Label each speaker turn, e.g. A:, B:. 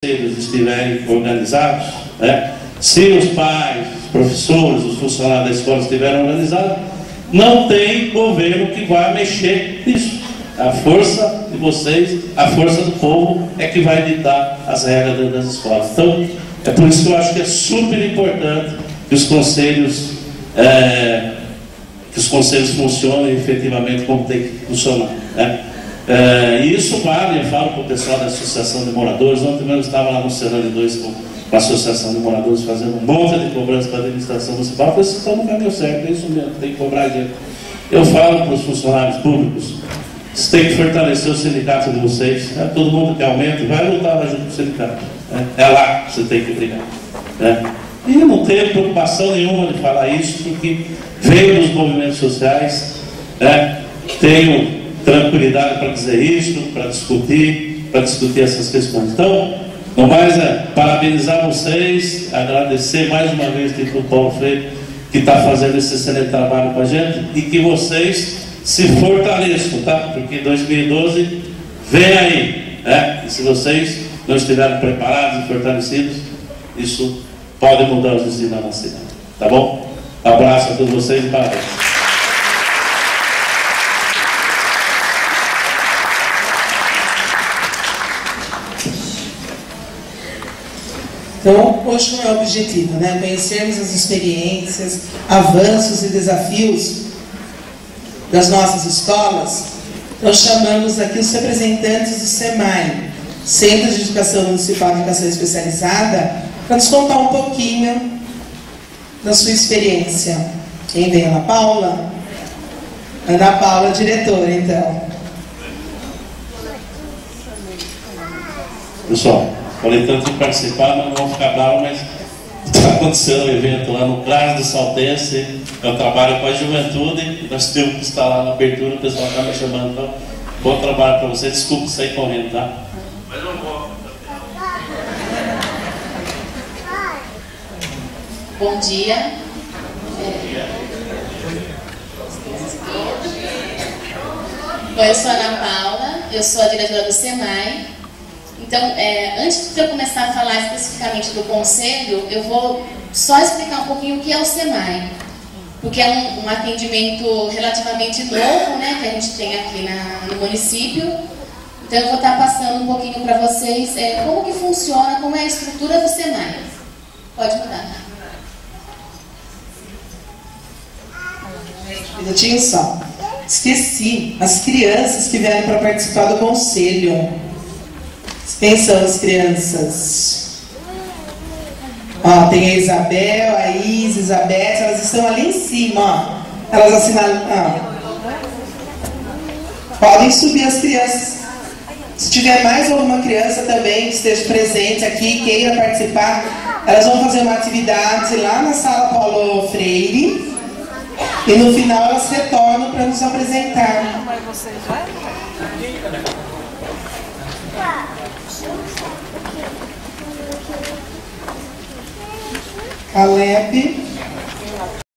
A: eles estiverem organizados, né? Se os pais, os professores, os funcionários da escola estiverem organizados, não tem governo que vai mexer nisso. A força de vocês, a força do povo é que vai ditar as regras dentro das escolas. Então, é por isso que eu acho que é super importante que os conselhos funcionem efetivamente como tem que funcionar, né? E isso vale, eu falo para o pessoal da Associação de Moradores. Ontem mesmo estava lá no Serrano 2 com a Associação de Moradores fazendo um monte de cobrança para a administração municipal. Eu falei, vocês estão no caminho certo, é isso mesmo, tem que cobrar gente. Eu falo para os funcionários públicos, vocês têm que fortalecer o sindicato de vocês, né? Todo mundo que aumenta, vai lutar lá junto com o sindicato, né? É lá que você tem que brigar, né? E não tenho preocupação nenhuma de falar isso, porque veio dos movimentos sociais, né? Tenho tranquilidade para dizer isso, para discutir essas questões. Então, no mais parabenizar vocês, agradecer mais uma vez aqui o Paulo Freire, que está fazendo esse excelente trabalho com a gente, e que vocês se fortaleçam, tá? Porque 2012 vem aí, né? E se vocês não estiverem preparados e fortalecidos, isso pode mudar os destinos da nossa cidade, tá bom? Um abraço a todos vocês e parabéns.
B: Então, hoje qual é o objetivo, né? Conhecermos as experiências, avanços e desafios das nossas escolas. Nós chamamos aqui os representantes do SEMAI, Centro de Educação Municipal de Educação Especializada, para nos contar um pouquinho da sua experiência. Quem vem? Ana Paula? Ana Paula, diretora, então.
A: Pessoal, falei tanto em participar, mas não vão ficar bravos, mas está acontecendo um evento lá no CRAS do Saltense. Eu trabalho com a juventude, nós temos que estar lá na abertura, o pessoal está me chamando, então, bom trabalho para você, desculpe sair correndo, tá? Mas não vou.
C: Bom dia. Bom, eu sou a Ana Paula, eu sou a diretora do SEMAI. Então, antes de eu começar a falar especificamente do conselho, eu vou só explicar um pouquinho o que é o SEMAI. Porque é um atendimento relativamente novo, né, que a gente tem aqui no município. Então, eu vou estar passando um pouquinho para vocês como que funciona, como é a estrutura do SEMAI. Pode mudar.
B: Um minutinho só. Esqueci as crianças que vieram para participar do conselho. Quem são as crianças? Ó, tem a Isabel, a Isa, a Isabeth, elas estão ali em cima, ó. Elas assinaram. Podem subir as crianças. Se tiver mais alguma criança também que esteja presente aqui, queira participar, elas vão fazer uma atividade lá na sala Paulo Freire. E no final elas retornam para nos apresentar. Caleb.